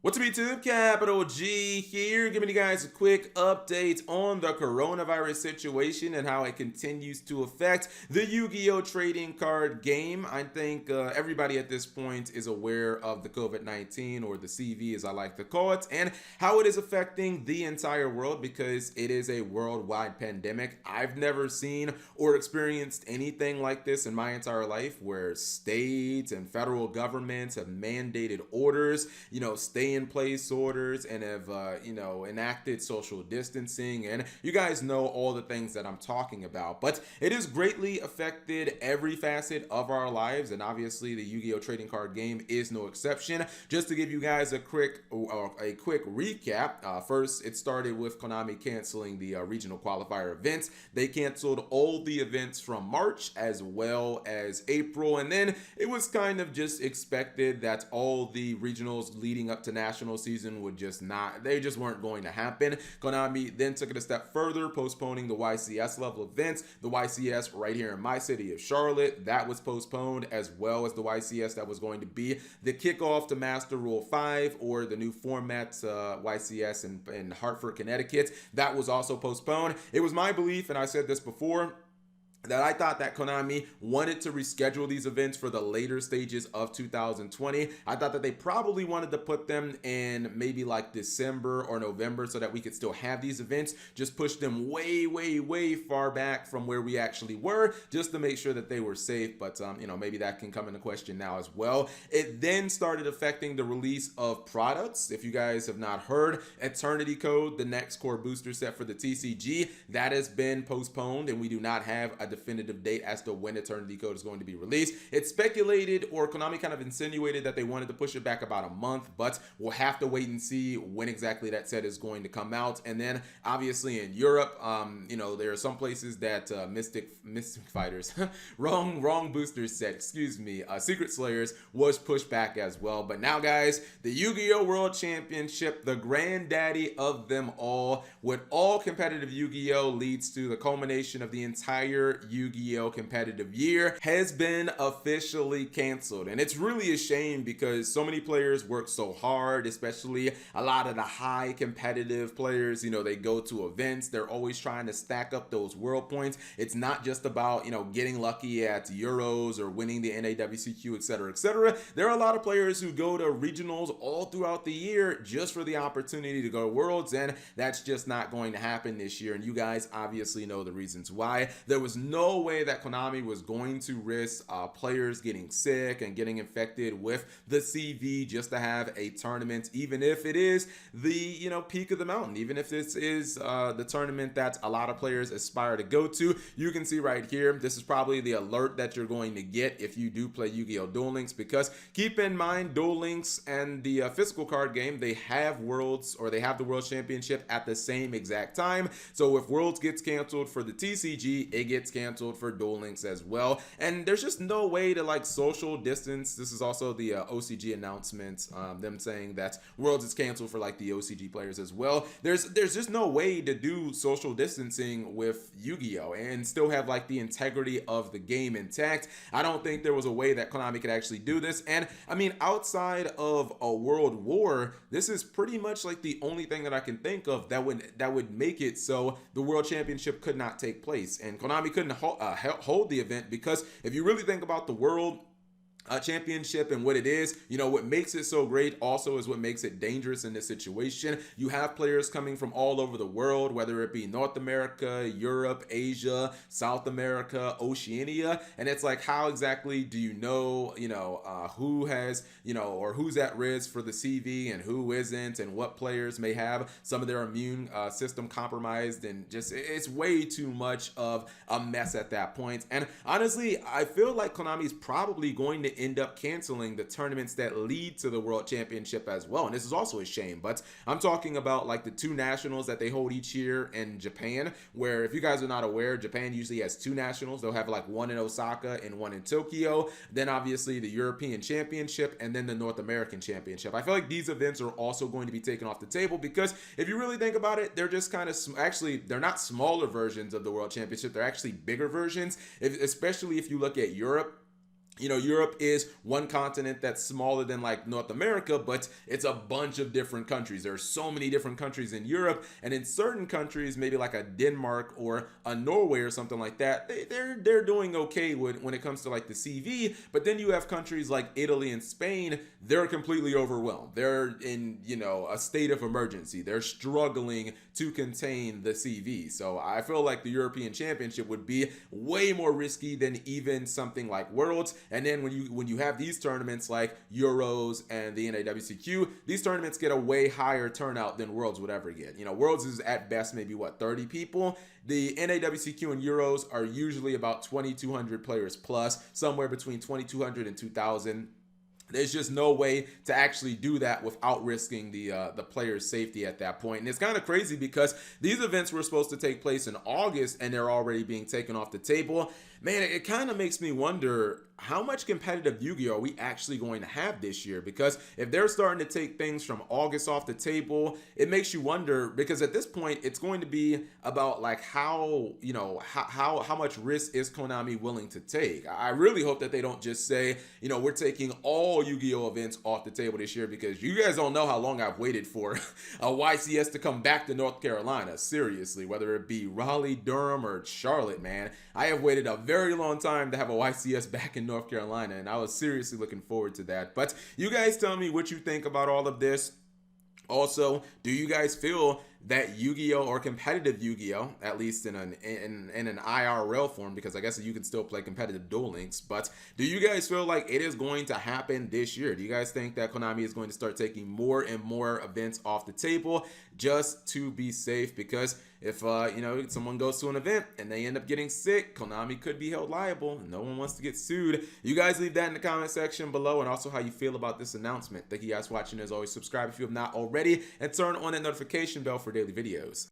What's up, YouTube? Capital G here, giving you guys a quick update on the coronavirus situation and how it continues to affect the Yu-Gi-Oh! Trading card game. I think everybody at this point is aware of the COVID-19, or the CV as I like to call it, and how it is affecting the entire world because it is a worldwide pandemic. I've never seen or experienced anything like this in my entire life, where states and federal governments have mandated orders, stay in place orders, and have enacted social distancing, and you guys know all the things that I'm talking about. But it has greatly affected every facet of our lives, and obviously the Yu-Gi-Oh! Trading card game is no exception. Just to give you guys a quick recap, first it started with Konami canceling the regional qualifier events. They canceled all the events from March as well as April, and then it was kind of just expected that all the regionals leading up to national season would just weren't going to happen. Konami then took it a step further, postponing the YCS level events. The YCS right here in my city of Charlotte, that was postponed, as well as the YCS that was going to be the kickoff to Master Rule 5, or the new format YCS in Hartford, Connecticut. That was also postponed. It was my belief, and I said this before, that I thought that Konami wanted to reschedule these events for the later stages of 2020. I thought that they probably wanted to put them in maybe like December or November so that we could still have these events, just push them way far back from where we actually were, just to make sure that they were safe. But maybe that can come into question now as well. It then started affecting the release of products. If you guys have not heard, Eternity Code, the next core booster set for the TCG, that has been postponed, and we do not have a definitive date as to when Eternity Code is going to be released. It's speculated, or Konami kind of insinuated, that they wanted to push it back about a month, but we'll have to wait and see when exactly that set is going to come out. And then obviously in Europe, there are some places that Mystic Fighters, wrong booster set, excuse me, Secret Slayers was pushed back as well. But now, guys, the Yu-Gi-Oh! World Championship, the granddaddy of them all, with all competitive Yu-Gi-Oh! Leads to the culmination of the entire Yu-Gi-Oh! Competitive year, has been officially canceled. And it's really a shame because so many players work so hard, especially a lot of the high competitive players. They go to events, they're always trying to stack up those world points. It's not just about getting lucky at Euros or winning the NAWCQ, etc. There are a lot of players who go to regionals all throughout the year just for the opportunity to go to Worlds, and that's just not going to happen this year. And you guys obviously know the reasons why. There was no way that Konami was going to risk players getting sick and getting infected with the CV just to have a tournament, even if it is the peak of the mountain, even if this is the tournament that a lot of players aspire to go to. You can see right here, this is probably the alert that you're going to get if you do play Yu-Gi-Oh! Duel Links, because keep in mind, Duel Links and the physical card game, they have Worlds, or they have the World Championship at the same exact time. So if Worlds gets canceled for the TCG, it gets canceled for Duel Links as well. And there's just no way to social distance. This is also the OCG announcement, them saying that Worlds is canceled for the OCG players as well. There's just no way to do social distancing with Yu-Gi-Oh! And still have the integrity of the game intact. I don't think there was a way that Konami could actually do this. And I mean, outside of a world war, this is pretty much the only thing that I can think of that would make it so the World Championship could not take place, and Konami couldn't hold the event, because if you really think about the World Championship and what it is, what makes it so great also is what makes it dangerous in this situation. You have players coming from all over the world, whether it be North America, Europe, Asia, South America, Oceania, and it's how exactly do you know who has or who's at risk for the CV and who isn't, and what players may have some of their immune system compromised, and just it's way too much of a mess at that point. And honestly, I feel like Konami is probably going to end up canceling the tournaments that lead to the World Championship as well. And this is also a shame, but I'm talking about the two nationals that they hold each year in Japan, where, if you guys are not aware, Japan usually has two nationals. They'll have one in Osaka and one in Tokyo. Then obviously the European Championship, and then the North American Championship. I feel like these events are also going to be taken off the table, because if you really think about it, they're just kind of actually, they're not smaller versions of the World Championship. They're actually bigger versions, especially if you look at Europe. Europe is one continent that's smaller than like North America, but it's a bunch of different countries. There are so many different countries in Europe, and in certain countries, maybe like a Denmark or a Norway or something like that, they're doing okay when it comes to like the CV. But then you have countries like Italy and Spain, they're completely overwhelmed. They're in a state of emergency. They're struggling to contain the CV. So I feel like the European Championship would be way more risky than even something like Worlds. And then when you have these tournaments like Euros and the NAWCQ, these tournaments get a way higher turnout than Worlds would ever get. Worlds is at best maybe 30 people. The NAWCQ and Euros are usually about 2,200 players plus, somewhere between 2,200 and 2,000. There's just no way to actually do that without risking the player's safety at that point. And it's kind of crazy because these events were supposed to take place in August and they're already being taken off the table. Man, it kind of makes me wonder how much competitive Yu-Gi-Oh are we actually going to have this year? Because if they're starting to take things from August off the table, it makes you wonder, because at this point it's going to be about like how much risk is Konami willing to take. I really hope that they don't just say, we're taking all Yu-Gi-Oh events off the table this year, because you guys don't know how long I've waited for a YCS to come back to North Carolina. Seriously, whether it be Raleigh, Durham, or Charlotte, man, I have waited a very long time to have a YCS back in North Carolina, and I was seriously looking forward to that. But you guys tell me what you think about all of this. Also, do you guys feel that Yu-Gi-Oh or competitive Yu-Gi-Oh, at least in an IRL form, because I guess you can still play competitive Duel Links, but do you guys feel like it is going to happen this year? Do you guys think that Konami is going to start taking more and more events off the table just to be safe? Because if someone goes to an event and they end up getting sick, Konami could be held liable. No one wants to get sued. You guys leave that in the comment section below, and also how you feel about this announcement. Thank you guys for watching. As always, subscribe if you have not already, and turn on that notification bell for daily videos.